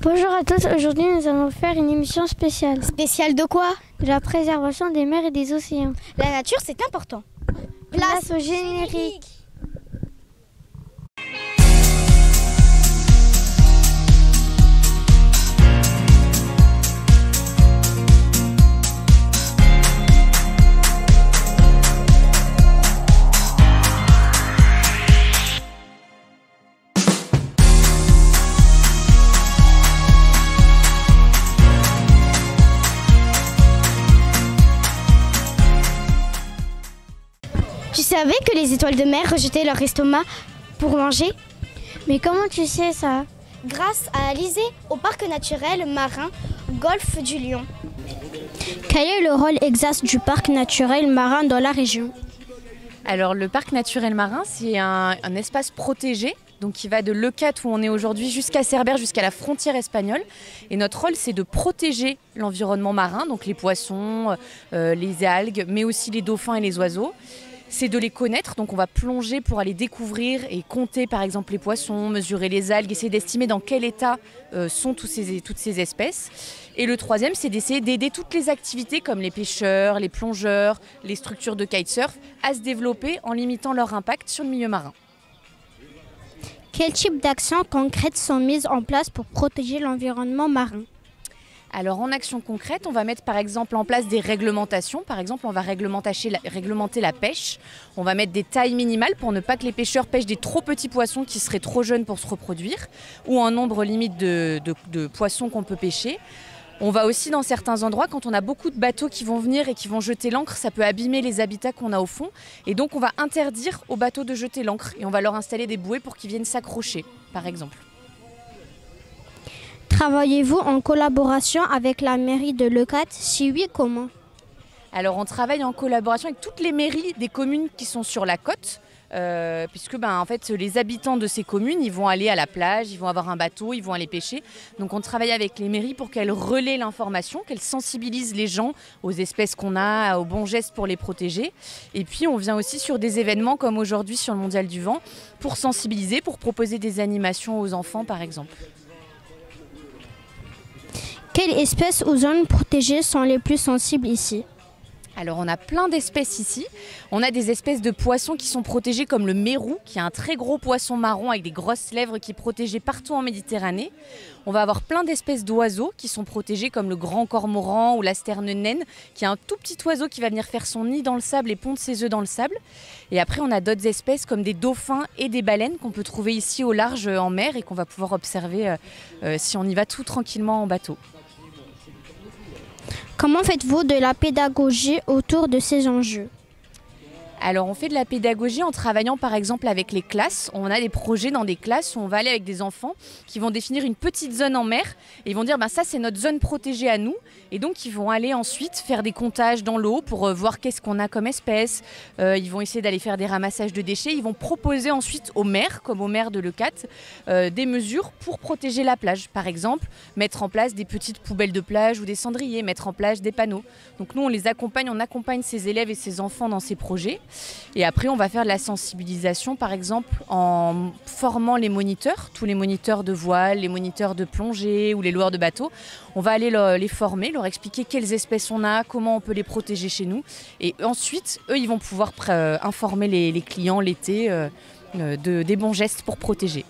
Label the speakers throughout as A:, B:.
A: Bonjour à tous, aujourd'hui nous allons faire une émission spéciale.
B: Spéciale de quoi?
A: De la préservation des mers et des océans.
B: La nature, c'est important.
A: Place au générique.
B: Tu savais que les étoiles de mer rejetaient leur estomac pour manger?
A: Mais comment tu sais ça?
B: Grâce à Alizé, au parc naturel marin Golfe du Lion.
C: Quel est le rôle exact du parc naturel marin dans la région?
D: Alors le parc naturel marin, c'est un espace protégé, donc qui va de Leucate où on est aujourd'hui jusqu'à Cerbère, jusqu'à la frontière espagnole. Et notre rôle, c'est de protéger l'environnement marin, donc les poissons, les algues, mais aussi les dauphins et les oiseaux. C'est de les connaître, donc on va plonger pour aller découvrir et compter par exemple les poissons, mesurer les algues, essayer d'estimer dans quel état sont toutes ces espèces. Et le troisième, c'est d'essayer d'aider toutes les activités comme les pêcheurs, les plongeurs, les structures de kitesurf à se développer en limitant leur impact sur le milieu marin.
C: Quel type d'actions concrètes sont mises en place pour protéger l'environnement marin?
D: Alors en action concrète, on va mettre par exemple en place des réglementations. Par exemple, on va réglementer la pêche. On va mettre des tailles minimales pour ne pas que les pêcheurs pêchent des trop petits poissons qui seraient trop jeunes pour se reproduire ou un nombre limite de poissons qu'on peut pêcher. On va aussi dans certains endroits, quand on a beaucoup de bateaux qui vont venir et qui vont jeter l'ancre, ça peut abîmer les habitats qu'on a au fond. Et donc on va interdire aux bateaux de jeter l'ancre et on va leur installer des bouées pour qu'ils viennent s'accrocher, par exemple.
C: Travaillez-vous en collaboration avec la mairie de Leucate? Si oui, comment?
D: Alors on travaille en collaboration avec toutes les mairies des communes qui sont sur la côte, puisque en fait, les habitants de ces communes, ils vont aller à la plage, ils vont avoir un bateau, ils vont aller pêcher. Donc on travaille avec les mairies pour qu'elles relaient l'information, qu'elles sensibilisent les gens aux espèces qu'on a, aux bons gestes pour les protéger. Et puis on vient aussi sur des événements comme aujourd'hui sur le Mondial du Vent pour sensibiliser, pour proposer des animations aux enfants par exemple.
C: Quelles espèces ou zones protégées sont les plus sensibles ici?
D: Alors on a plein d'espèces ici. On a des espèces de poissons qui sont protégés comme le mérou, qui est un très gros poisson marron avec des grosses lèvres qui est protégé partout en Méditerranée. On va avoir plein d'espèces d'oiseaux qui sont protégés comme le grand cormoran ou la sterne naine, qui est un tout petit oiseau qui va venir faire son nid dans le sable et pondre ses œufs dans le sable. Et après on a d'autres espèces comme des dauphins et des baleines qu'on peut trouver ici au large en mer et qu'on va pouvoir observer si on y va tout tranquillement en bateau.
C: Comment faites-vous de la pédagogie autour de ces enjeux?
D: Alors on fait de la pédagogie en travaillant par exemple avec les classes. On a des projets dans des classes où on va aller avec des enfants qui vont définir une petite zone en mer et ils vont dire ça c'est notre zone protégée à nous et donc ils vont aller ensuite faire des comptages dans l'eau pour voir qu'est-ce qu'on a comme espèce. Ils vont essayer d'aller faire des ramassages de déchets. Ils vont proposer ensuite aux maires, comme aux maires de Leucate, des mesures pour protéger la plage. Par exemple, mettre en place des petites poubelles de plage ou des cendriers, mettre en place des panneaux. Donc nous on les accompagne, on accompagne ces élèves et ces enfants dans ces projets. Et après, on va faire de la sensibilisation, par exemple, en formant les moniteurs, tous les moniteurs de voile, les moniteurs de plongée ou les loueurs de bateaux. On va aller les former, leur expliquer quelles espèces on a, comment on peut les protéger chez nous. Et ensuite, eux, ils vont pouvoir informer les clients l'été des bons gestes pour protéger.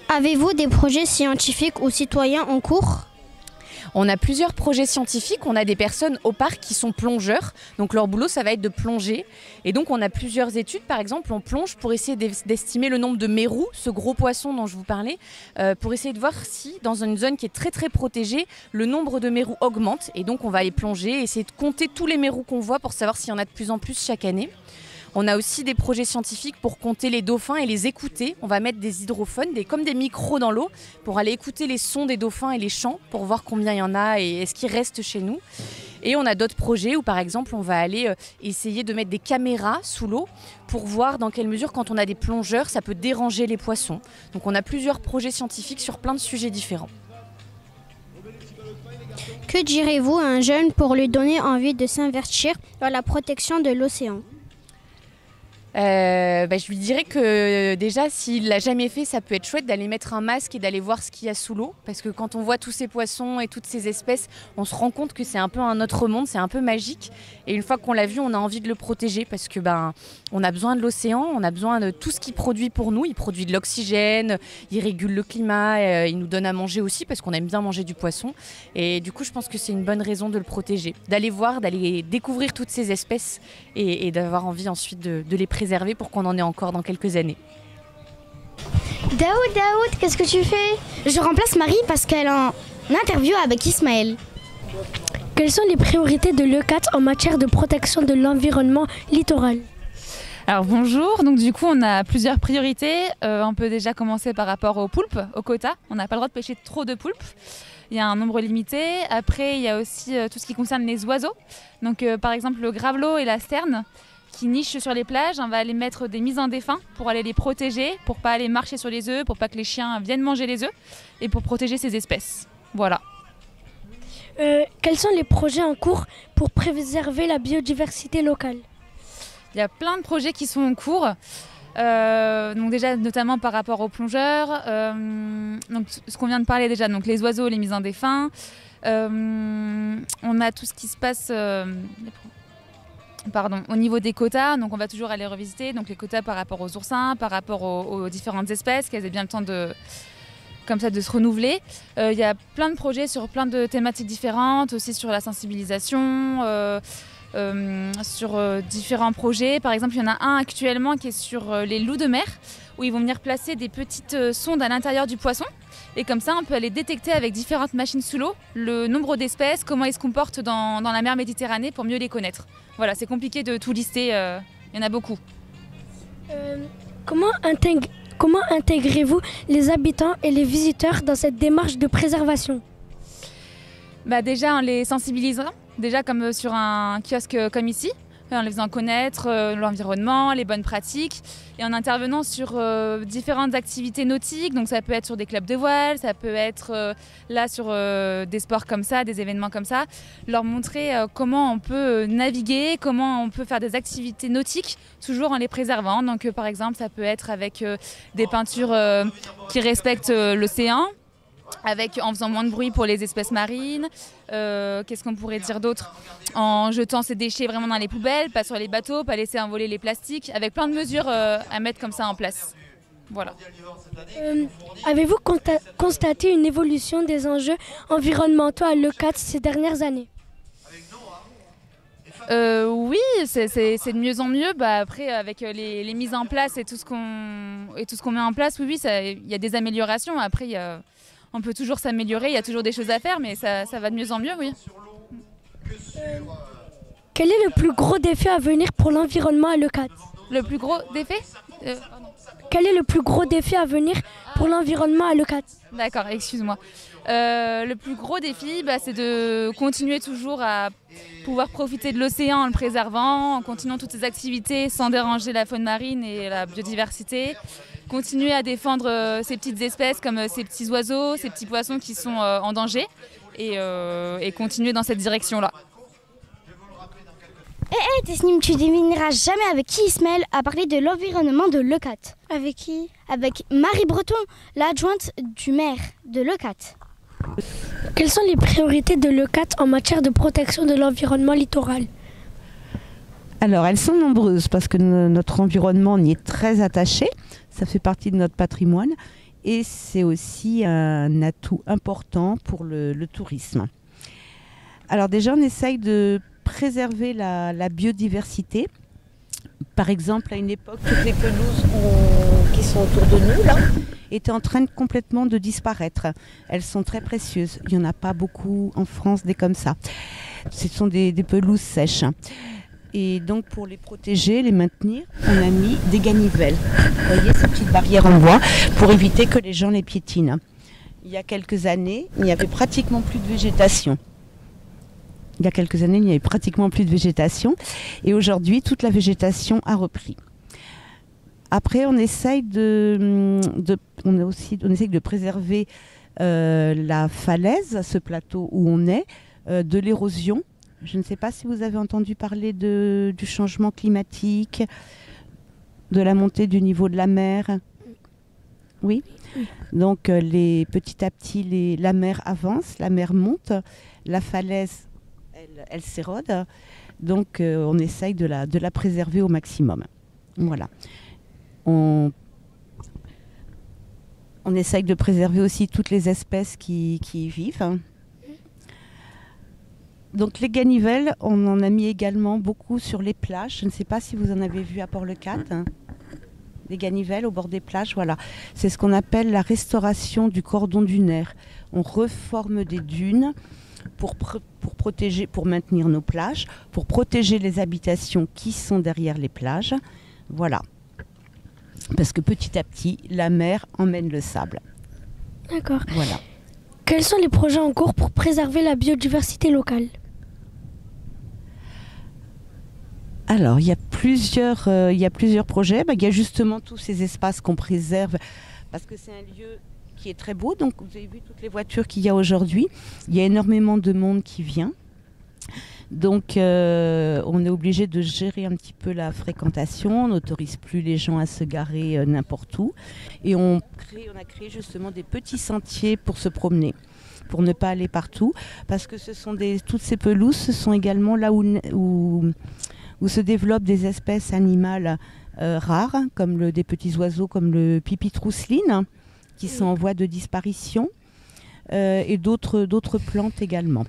C: Avez-vous des projets scientifiques ou citoyens en cours?
D: On a plusieurs projets scientifiques, on a des personnes au parc qui sont plongeurs, donc leur boulot ça va être de plonger. Et donc on a plusieurs études, par exemple on plonge pour essayer d'estimer le nombre de mérous, ce gros poisson dont je vous parlais, pour essayer de voir si dans une zone qui est très très protégée, le nombre de mérous augmente. Et donc on va aller plonger, essayer de compter tous les mérous qu'on voit pour savoir s'il y en a de plus en plus chaque année. On a aussi des projets scientifiques pour compter les dauphins et les écouter. On va mettre des hydrophones, comme des micros dans l'eau, pour aller écouter les sons des dauphins et les chants, pour voir combien il y en a et est-ce qu'ils restent chez nous. Et on a d'autres projets où, par exemple, on va aller essayer de mettre des caméras sous l'eau pour voir dans quelle mesure, quand on a des plongeurs, ça peut déranger les poissons. Donc on a plusieurs projets scientifiques sur plein de sujets différents.
C: Que direz-vous à un jeune pour lui donner envie de s'investir dans la protection de l'océan?
D: Je lui dirais que déjà, s'il l'a jamais fait, ça peut être chouette d'aller mettre un masque et d'aller voir ce qu'il y a sous l'eau. Parce que quand on voit tous ces poissons et toutes ces espèces, on se rend compte que c'est un peu un autre monde, c'est un peu magique. Et une fois qu'on l'a vu, on a envie de le protéger parce que on a besoin de l'océan, on a besoin de tout ce qu'il produit pour nous. Il produit de l'oxygène, il régule le climat, il nous donne à manger aussi parce qu'on aime bien manger du poisson. Et du coup, je pense que c'est une bonne raison de le protéger, d'aller voir, d'aller découvrir toutes ces espèces et d'avoir envie ensuite de les préserver pour qu'on en ait encore dans quelques années.
B: Daoud, qu'est-ce que tu fais? Je remplace Marie parce qu'elle est en interview avec Ismaël.
E: Quelles sont les priorités de l'ECAT en matière de protection de l'environnement littoral?
F: Alors bonjour, donc du coup on a plusieurs priorités. On peut déjà commencer par rapport aux poulpes, aux quotas. On n'a pas le droit de pêcher trop de poulpes. Il y a un nombre limité. Après il y a aussi tout ce qui concerne les oiseaux. Donc par exemple le gravelot et la sterne qui nichent sur les plages, on va aller mettre des mises en défense pour aller les protéger, pour pas aller marcher sur les œufs, pour pas que les chiens viennent manger les œufs et pour protéger ces espèces. Voilà.
E: Quels sont les projets en cours pour préserver la biodiversité locale?
F: Il y a plein de projets qui sont en cours. Donc déjà notamment par rapport aux plongeurs, donc ce qu'on vient de parler déjà, donc les oiseaux, les mises en défense. On a tout ce qui se passe au niveau des quotas, donc on va toujours aller revisiter donc les quotas par rapport aux oursins, par rapport aux différentes espèces, qu'elles aient bien le temps de se renouveler. Il y a plein de projets sur plein de thématiques différentes, aussi sur la sensibilisation, sur différents projets. Par exemple, il y en a un actuellement qui est sur les loups de mer, où ils vont venir placer des petites sondes à l'intérieur du poisson. Et comme ça, on peut aller détecter avec différentes machines sous l'eau le nombre d'espèces, comment ils se comportent dans la mer Méditerranée pour mieux les connaître. Voilà, c'est compliqué de tout lister, il y en a beaucoup.
E: Comment intégrez-vous les habitants et les visiteurs dans cette démarche de préservation?
F: Déjà en les sensibilisant, déjà comme sur un kiosque comme ici, en les faisant connaître l'environnement, les bonnes pratiques, et en intervenant sur différentes activités nautiques. Donc ça peut être sur des clubs de voile, ça peut être là sur des sports comme ça, des événements comme ça, leur montrer comment on peut naviguer, comment on peut faire des activités nautiques, toujours en les préservant. Donc par exemple, ça peut être avec des peintures qui respectent l'océan, en faisant moins de bruit pour les espèces marines. Qu'est-ce qu'on pourrait dire d'autre? En jetant ses déchets vraiment dans les poubelles, pas sur les bateaux, pas laisser envoler les plastiques, avec plein de mesures à mettre comme ça en place. Voilà.
E: Avez-vous constaté une évolution des enjeux environnementaux à l'ECAT ces dernières années?
F: Oui, c'est de mieux en mieux. Après, avec les mises en place et tout ce qu'on met en place, oui, il y a des améliorations. Après, on peut toujours s'améliorer, il y a toujours des choses à faire, mais ça va de mieux en mieux, oui.
E: Quel est le plus gros défi à venir pour l'environnement à l'ECAT?
F: Le plus gros défi
E: Quel est le plus gros défi à venir pour l'environnement à l'ECAT?
F: D'accord, excuse-moi. Le plus gros défi, c'est de continuer toujours à pouvoir profiter de l'océan en le préservant, en continuant toutes ces activités sans déranger la faune marine et la biodiversité. Continuer à défendre ces petites espèces comme ces petits oiseaux, ces petits poissons qui sont en danger et continuer dans cette direction-là.
B: Tesnim, tu devineras jamais avec qui Ismaël a parlé de l'environnement de l'ECAT.
A: Avec qui?
B: Avec Marie Breton, l'adjointe du maire de l'ECAT.
E: Quelles sont les priorités de l'ECAT en matière de protection de l'environnement littoral?
G: Alors, elles sont nombreuses parce que notre environnement on y est très attaché. Ça fait partie de notre patrimoine et c'est aussi un atout important pour le tourisme. Alors déjà, on essaye de préserver la biodiversité. Par exemple, à une époque, toutes les pelouses qui sont autour de nous là, étaient en train complètement de disparaître. Elles sont très précieuses. Il n'y en a pas beaucoup en France des comme ça. Ce sont des pelouses sèches. Et donc pour les protéger, les maintenir, on a mis des ganivelles. Vous voyez ces petites barrières en bois pour éviter que les gens les piétinent. Il y a quelques années, il n'y avait pratiquement plus de végétation. Et aujourd'hui, toute la végétation a repris. Après, on essaye de préserver la falaise, ce plateau où on est, de l'érosion. Je ne sais pas si vous avez entendu parler du changement climatique. de la montée du niveau de la mer. Oui. Donc petit à petit, la mer avance, la mer monte, la falaise, elle s'érode. Donc on essaye de la préserver au maximum. Voilà. On essaye de préserver aussi toutes les espèces qui y vivent. Donc les ganivelles, on en a mis également beaucoup sur les plages. Je ne sais pas si vous en avez vu à Port-le-Cat. Les ganivelles au bord des plages, voilà. C'est ce qu'on appelle la restauration du cordon dunaire. On reforme des dunes pour protéger, pour maintenir nos plages, pour protéger les habitations qui sont derrière les plages. Voilà. Parce que petit à petit, la mer emmène le sable.
E: D'accord.
G: Voilà.
E: Quels sont les projets en cours pour préserver la biodiversité locale ?
G: Alors, il y a plusieurs projets. Il y a justement tous ces espaces qu'on préserve parce que c'est un lieu qui est très beau. Donc, vous avez vu toutes les voitures qu'il y a aujourd'hui. Il y a énormément de monde qui vient. Donc, on est obligé de gérer un petit peu la fréquentation. On n'autorise plus les gens à se garer n'importe où. Et on a créé justement des petits sentiers pour se promener, pour ne pas aller partout. Parce que toutes ces pelouses, ce sont également là où se développent des espèces animales rares, comme des petits oiseaux comme le pipi-trousseline, qui sont en voie de disparition, et d'autres plantes également.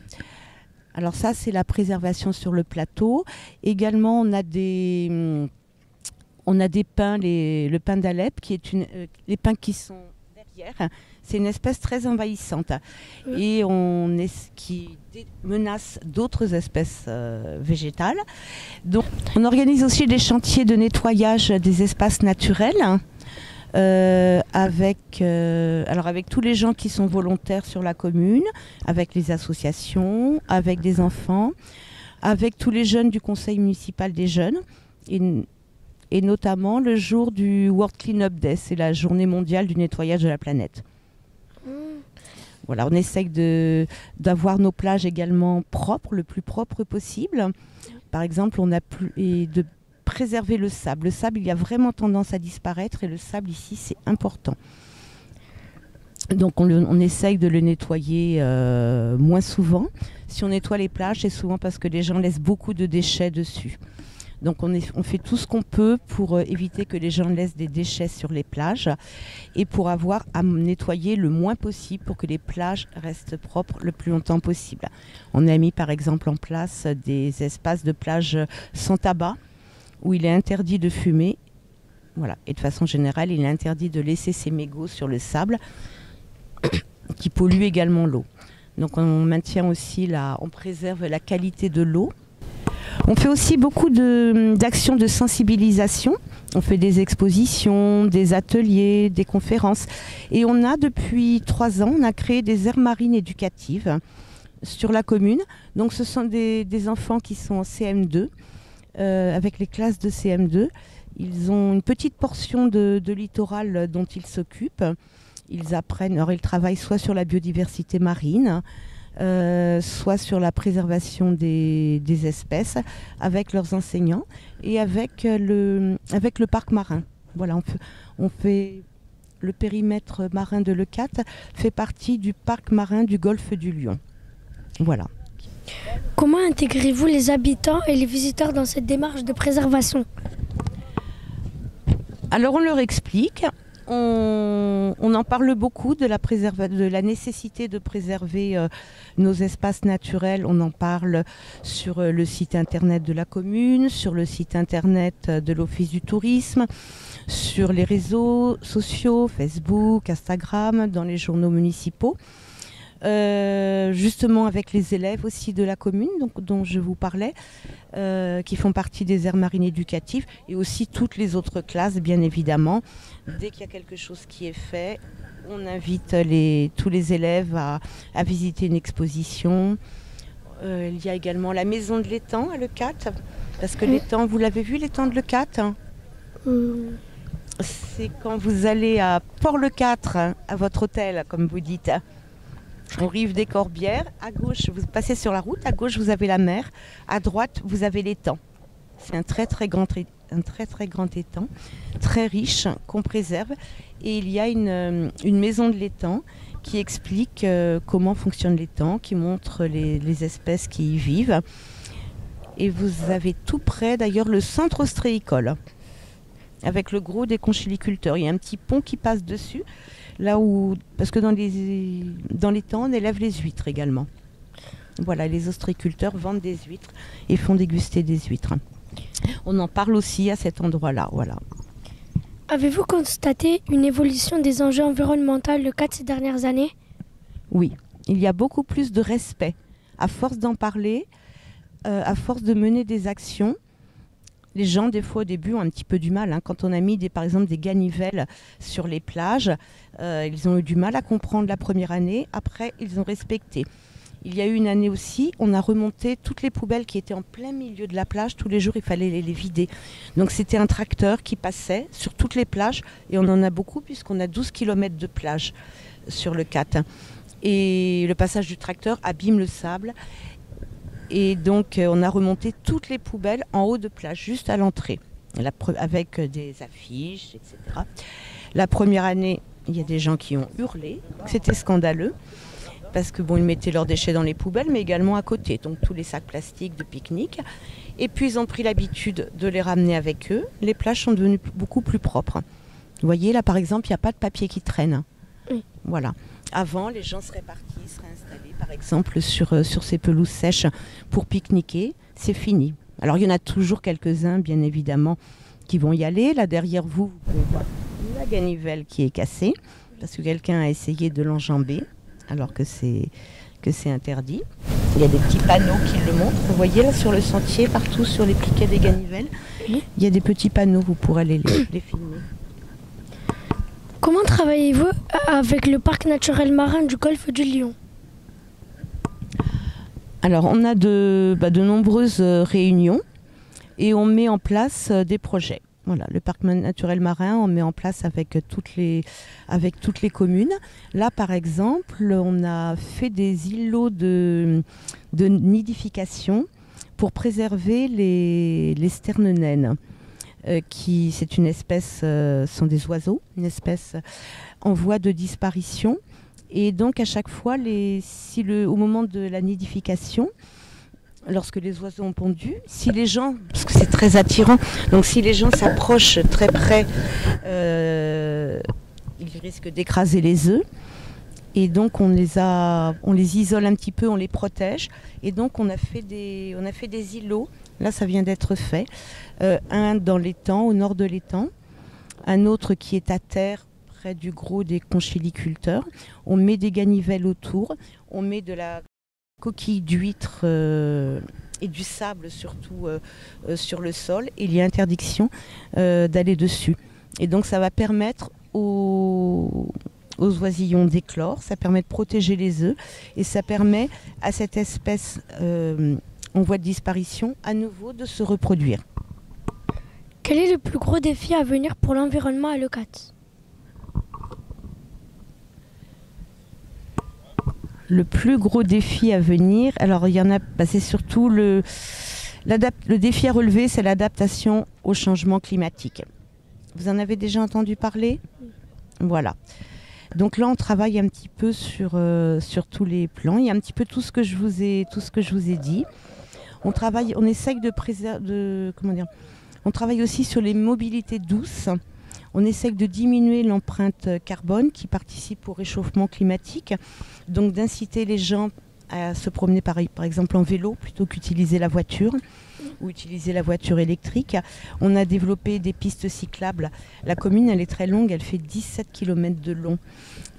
G: Alors ça, c'est la préservation sur le plateau. Également, on a des pins, le pin d'Alep, les pins qui sont derrière. C'est une espèce très envahissante et qui menace d'autres espèces végétales. Donc, on organise aussi des chantiers de nettoyage des espaces naturels avec tous les gens qui sont volontaires sur la commune, avec les associations, avec des enfants, avec tous les jeunes du conseil municipal des jeunes et notamment le jour du World Cleanup Day, c'est la journée mondiale du nettoyage de la planète. Voilà, on essaye d'avoir nos plages également propres, le plus propre possible. Par exemple, de préserver le sable. Le sable, il y a vraiment tendance à disparaître et le sable ici, c'est important. Donc on essaye de le nettoyer moins souvent. Si on nettoie les plages, c'est souvent parce que les gens laissent beaucoup de déchets dessus. Donc on fait tout ce qu'on peut pour éviter que les gens laissent des déchets sur les plages et pour avoir à nettoyer le moins possible pour que les plages restent propres le plus longtemps possible. On a mis par exemple en place des espaces de plage sans tabac où il est interdit de fumer. Voilà. Et de façon générale, il est interdit de laisser ses mégots sur le sable qui pollue également l'eau. Donc on maintient aussi on préserve la qualité de l'eau. On fait aussi beaucoup d'actions de sensibilisation. On fait des expositions, des ateliers, des conférences. Et on a depuis 3 ans, on a créé des aires marines éducatives sur la commune. Donc ce sont des enfants qui sont en CM2, avec les classes de CM2. Ils ont une petite portion de littoral dont ils s'occupent. Ils apprennent, alors ils travaillent soit sur la biodiversité marine, soit sur la préservation des espèces avec leurs enseignants et avec le parc marin. Voilà, on fait le périmètre marin de Leucate fait partie du parc marin du golfe du Lion. Voilà.
E: Comment intégrez-vous les habitants et les visiteurs dans cette démarche de préservation ?
G: Alors on leur explique. On en parle beaucoup de la nécessité de préserver nos espaces naturels. On en parle sur le site internet de la commune, sur le site internet de l'Office du tourisme, sur les réseaux sociaux, Facebook, Instagram, dans les journaux municipaux. Justement avec les élèves aussi de la commune dont je vous parlais, qui font partie des aires marines éducatives et aussi toutes les autres classes bien évidemment. Dès qu'il y a quelque chose qui est fait, on invite tous les élèves à visiter une exposition. Il y a également la maison de l'étang à Leucate, parce que l'étang, vous l'avez vu l'étang de Leucate ? C'est quand vous allez à Port-le-Quatre, à votre hôtel comme vous dites. Au rive des Corbières, à gauche, vous passez sur la route, à gauche vous avez la mer, à droite vous avez l'étang. C'est un très très grand un très très grand étang, très riche, qu'on préserve. Et il y a une maison de l'étang qui explique comment fonctionne l'étang, qui montre les espèces qui y vivent. Et vous avez tout près d'ailleurs le centre ostréicole, avec le gros des conchiliculteurs. Il y a un petit pont qui passe dessus, parce que dans l'étang, on élève les huîtres également. Voilà, les ostréiculteurs vendent des huîtres et font déguster des huîtres. On en parle aussi à cet endroit-là, voilà.
E: Avez-vous constaté une évolution des enjeux environnementaux à Leucate ces dernières années?
G: Oui, il y a beaucoup plus de respect. À force d'en parler, à force de mener des actions, les gens, des fois, au début, ont un petit peu du mal. Quand on a mis, par exemple, des ganivelles sur les plages, ils ont eu du mal à comprendre la première année. Après, ils ont respecté. Il y a eu une année aussi, on a remonté toutes les poubelles qui étaient en plein milieu de la plage. Tous les jours, il fallait les vider. Donc, c'était un tracteur qui passait sur toutes les plages. Et on en a beaucoup puisqu'on a 12 km de plage sur Leucate. Et le passage du tracteur abîme le sable. Et donc, on a remonté toutes les poubelles en haut de plage, juste à l'entrée, avec des affiches, etc. La première année, il y a des gens qui ont hurlé. C'était scandaleux. Parce que ils mettaient leurs déchets dans les poubelles, mais également à côté, donc tous les sacs plastiques de pique-nique. Et puis ils ont pris l'habitude de les ramener avec eux. Les plages sont devenues beaucoup plus propres. Vous voyez, là par exemple, il n'y a pas de papier qui traîne.
E: Oui.
G: Voilà. Avant, les gens seraient partis, seraient installés, par exemple, sur ces pelouses sèches pour pique-niquer. C'est fini. Alors il y en a toujours quelques-uns, bien évidemment, qui vont y aller. Là derrière vous, vous pouvez voir la ganivelle qui est cassée, parce que quelqu'un a essayé de l'enjamber, alors que c'est interdit. Il y a des petits panneaux qui le montrent. Vous voyez là sur le sentier, partout sur les piquets des ganivelles, il y a des petits panneaux, vous pourrez aller les filmer.
E: Comment travaillez-vous avec le parc naturel marin du golfe du Lion?
G: Alors on a de nombreuses réunions et on met en place des projets. Voilà, le parc naturel marin, on met en place avec toutes les communes. Là, par exemple, on a fait des îlots de nidification pour préserver les sternenènes. C'est une espèce, sont des oiseaux, une espèce en voie de disparition. Et donc, à chaque fois, au moment de la nidification, lorsque les oiseaux ont pondu, si les gens, parce que c'est très attirant, donc si les gens s'approchent très près, ils risquent d'écraser les œufs. Et donc on les isole un petit peu, on les protège. Et donc on a fait des îlots. Là, ça vient d'être fait. Un dans l'étang, au nord de l'étang, un autre qui est à terre, près du gros des conchiliculteurs. On met des ganivelles autour, on met de la coquilles d'huîtres et du sable surtout sur le sol. Il y a interdiction d'aller dessus. Et donc ça va permettre aux oisillons d'éclore, ça permet de protéger les œufs et ça permet à cette espèce en voie de disparition à nouveau de se reproduire.
E: Quel est le plus gros défi à venir pour l'environnement à Leucate?
G: Le plus gros défi à venir, alors il y en a, c'est surtout le défi à relever, c'est l'adaptation au changement climatique. Vous en avez déjà entendu parler? Voilà. Donc là, on travaille un petit peu sur tous les plans. Il y a un petit peu tout ce que je vous ai dit. On essaye on travaille aussi sur les mobilités douces. On essaye de diminuer l'empreinte carbone qui participe au réchauffement climatique. Donc d'inciter les gens à se promener par exemple en vélo plutôt qu'utiliser la voiture ou utiliser la voiture électrique. On a développé des pistes cyclables. La commune, elle est très longue, elle fait 17 km de long.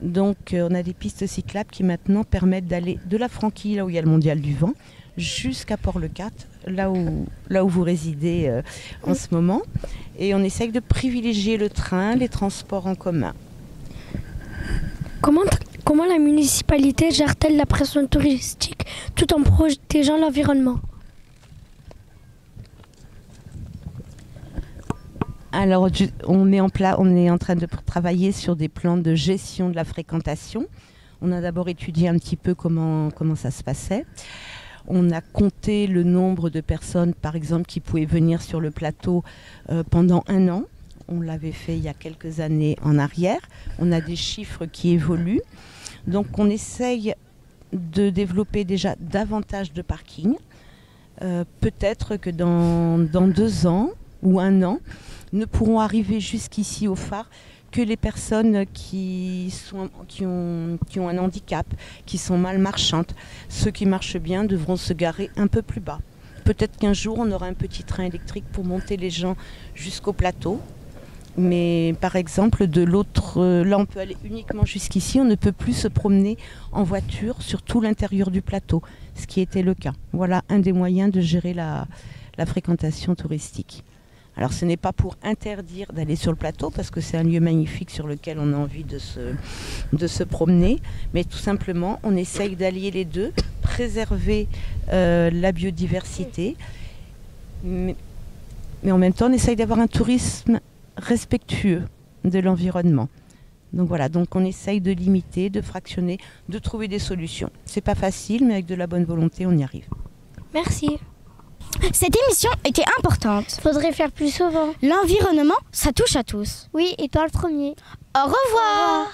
G: Donc on a des pistes cyclables qui maintenant permettent d'aller de la Franquille, là où il y a le Mondial du Vent, jusqu'à Port-Leucate, là où vous résidez en ce moment. Et on essaye de privilégier le train, les transports en commun.
E: Comment la municipalité gère-t-elle la pression touristique tout en protégeant l'environnement?
G: Alors, on est en train de travailler sur des plans de gestion de la fréquentation. On a d'abord étudié un petit peu comment ça se passait. On a compté le nombre de personnes, par exemple, qui pouvaient venir sur le plateau pendant 1 an. On l'avait fait il y a quelques années en arrière. On a des chiffres qui évoluent. Donc on essaye de développer déjà davantage de parkings. Peut-être que dans 2 ans ou 1 an, ne pourront arriver jusqu'ici au phare que les personnes qui ont un handicap, qui sont mal marchantes. Ceux qui marchent bien devront se garer un peu plus bas. Peut-être qu'un jour, on aura un petit train électrique pour monter les gens jusqu'au plateau. Mais par exemple, de l'autre, là on peut aller uniquement jusqu'ici, on ne peut plus se promener en voiture sur tout l'intérieur du plateau, ce qui était le cas. Voilà un des moyens de gérer la fréquentation touristique. Alors ce n'est pas pour interdire d'aller sur le plateau, parce que c'est un lieu magnifique sur lequel on a envie de se promener, mais tout simplement on essaye d'allier les deux, préserver la biodiversité, mais en même temps on essaye d'avoir un tourisme respectueux de l'environnement. Donc voilà, donc on essaye de limiter, de fractionner, de trouver des solutions. C'est pas facile, mais avec de la bonne volonté, on y arrive.
E: Merci.
B: Cette émission était importante.
A: Faudrait faire plus souvent.
B: L'environnement, ça touche à tous.
A: Oui, et toi le premier.
B: Au revoir.